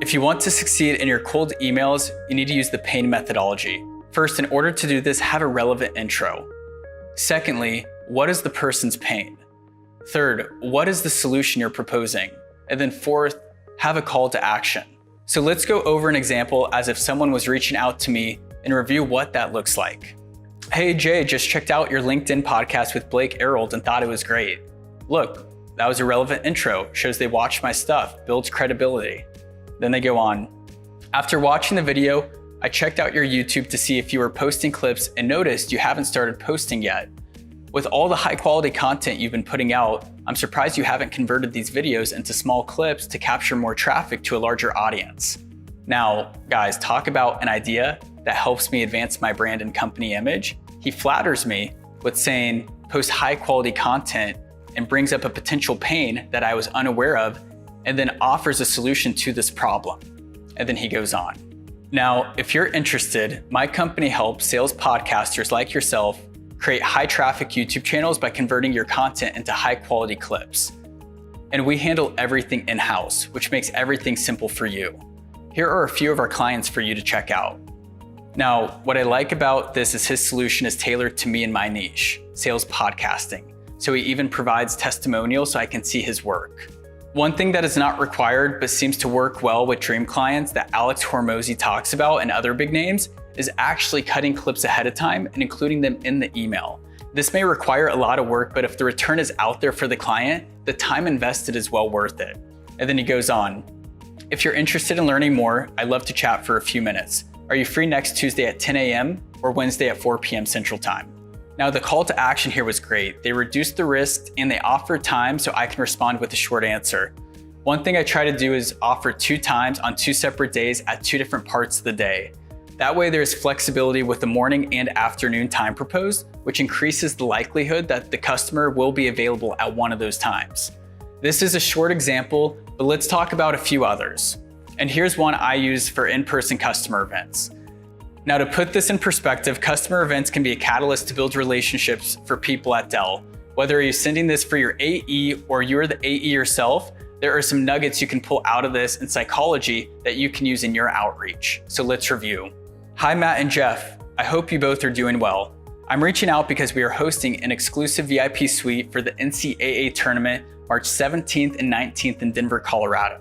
If you want to succeed in your cold emails, you need to use the PAIN methodology. First, in order to do this, have a relevant intro. Secondly, what is the person's pain? Third, what is the solution you're proposing? And then fourth, have a call to action. So let's go over an example as if someone was reaching out to me and review what that looks like. Hey Jay, just checked out your LinkedIn podcast with Blake Arold and thought it was great. Look, that was a relevant intro, shows they watched my stuff, builds credibility. Then they go on. After watching the video, I checked out your YouTube to see if you were posting clips and noticed you haven't started posting yet. With all the high quality content you've been putting out, I'm surprised you haven't converted these videos into small clips to capture more traffic to a larger audience. Now, guys, talk about an idea that helps me advance my brand and company image. He flatters me with saying, post high quality content and brings up a potential pain that I was unaware of, and then offers a solution to this problem. And then he goes on. Now, if you're interested, my company helps sales podcasters like yourself create high traffic YouTube channels by converting your content into high quality clips. And we handle everything in-house, which makes everything simple for you. Here are a few of our clients for you to check out. Now, what I like about this is his solution is tailored to me and my niche, sales podcasting. So he even provides testimonials so I can see his work. One thing that is not required but seems to work well with dream clients that Alex Hormozi talks about and other big names is actually cutting clips ahead of time and including them in the email. This may require a lot of work, but if the return is out there for the client, the time invested is well worth it. And then he goes on. If you're interested in learning more, I'd love to chat for a few minutes. Are you free next Tuesday at 10 a.m. or Wednesday at 4 p.m. Central Time? Now, the call to action here was great. They reduced the risk and they offered time so I can respond with a short answer. One thing I try to do is offer 2 times on 2 separate days at 2 different parts of the day. That way there's flexibility with the morning and afternoon time proposed, which increases the likelihood that the customer will be available at one of those times. This is a short example, but let's talk about a few others. And here's one I use for in-person customer events. Now, to put this in perspective, customer events can be a catalyst to build relationships for people at Dell. Whether you're sending this for your AE or you're the AE yourself, there are some nuggets you can pull out of this in psychology that you can use in your outreach. So let's review. Hi, Matt and Jeff. I hope you both are doing well. I'm reaching out because we are hosting an exclusive VIP suite for the NCAA tournament March 17th and 19th in Denver, Colorado.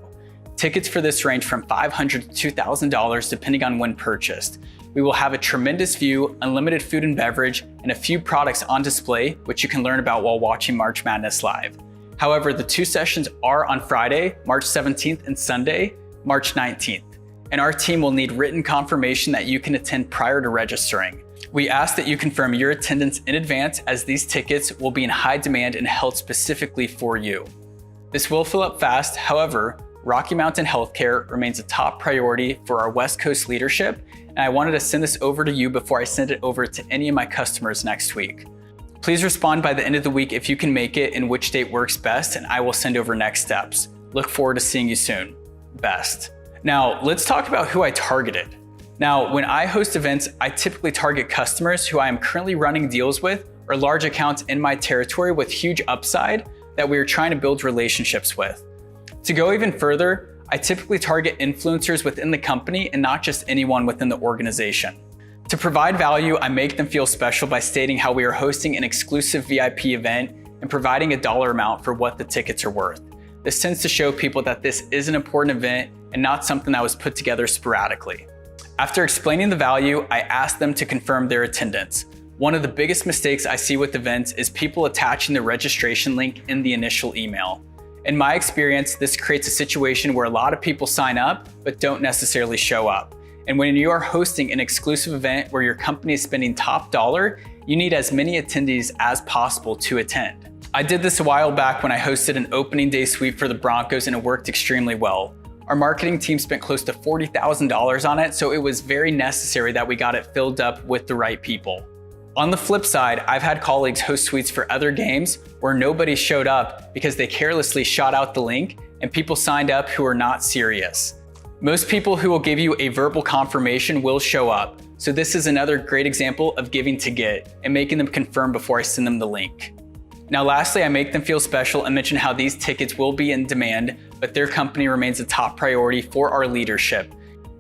Tickets for this range from $500 to $2,000 depending on when purchased. We will have a tremendous view, unlimited food and beverage, and a few products on display, which you can learn about while watching March Madness live. However, the 2 sessions are on Friday, March 17th and Sunday, March 19th. And our team will need written confirmation that you can attend prior to registering. We ask that you confirm your attendance in advance as these tickets will be in high demand and held specifically for you. This will fill up fast. However, Rocky Mountain Healthcare remains a top priority for our West Coast leadership, and I wanted to send this over to you before I send it over to any of my customers next week. Please respond by the end of the week if you can make it and which date works best, and I will send over next steps. Look forward to seeing you soon. Best. Now, let's talk about who I targeted. Now, when I host events, I typically target customers who I am currently running deals with or large accounts in my territory with huge upside that we are trying to build relationships with. To go even further, I typically target influencers within the company and not just anyone within the organization. To provide value, I make them feel special by stating how we are hosting an exclusive VIP event and providing a dollar amount for what the tickets are worth. This tends to show people that this is an important event and not something that was put together sporadically. After explaining the value, I ask them to confirm their attendance. One of the biggest mistakes I see with events is people attaching the registration link in the initial email. In my experience, this creates a situation where a lot of people sign up but don't necessarily show up. And when you are hosting an exclusive event where your company is spending top dollar, you need as many attendees as possible to attend. I did this a while back when I hosted an opening day suite for the Broncos and it worked extremely well. Our marketing team spent close to $40,000 on it, so it was very necessary that we got it filled up with the right people. On the flip side, I've had colleagues host suites for other games where nobody showed up because they carelessly shot out the link and people signed up who are not serious. Most people who will give you a verbal confirmation will show up. So this is another great example of giving to get and making them confirm before I send them the link. Now lastly, I make them feel special and mention how these tickets will be in demand, but their company remains a top priority for our leadership.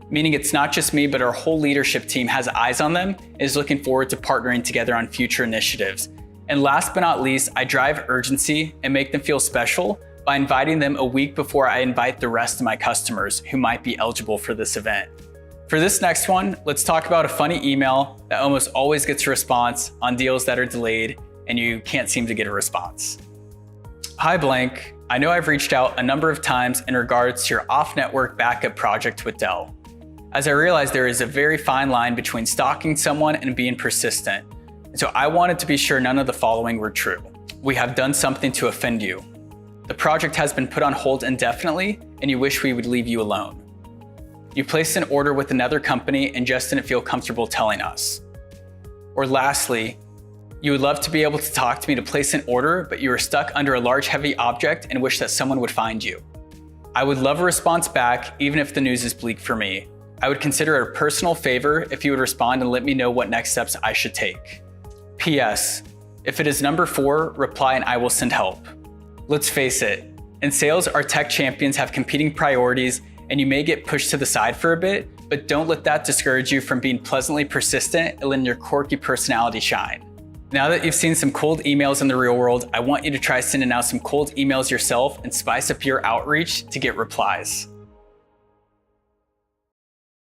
Meaning it's not just me, but our whole leadership team has eyes on them and is looking forward to partnering together on future initiatives. And last but not least, I drive urgency and make them feel special by inviting them a week before I invite the rest of my customers who might be eligible for this event. For this next one, let's talk about a funny email that almost always gets a response on deals that are delayed and you can't seem to get a response. Hi blank, I know I've reached out a number of times in regards to your off-network backup project with Dell. As I realized there is a very fine line between stalking someone and being persistent. So I wanted to be sure none of the following were true. We have done something to offend you. The project has been put on hold indefinitely and you wish we would leave you alone. You placed an order with another company and just didn't feel comfortable telling us. Or lastly, you would love to be able to talk to me to place an order, but you are stuck under a large heavy object and wish that someone would find you. I would love a response back even if the news is bleak for me. I would consider it a personal favor if you would respond and let me know what next steps I should take. P.S. If it is number 4, reply and I will send help. Let's face it, in sales, our tech champions have competing priorities and you may get pushed to the side for a bit, but don't let that discourage you from being pleasantly persistent and letting your quirky personality shine. Now that you've seen some cold emails in the real world, I want you to try sending out some cold emails yourself and spice up your outreach to get replies.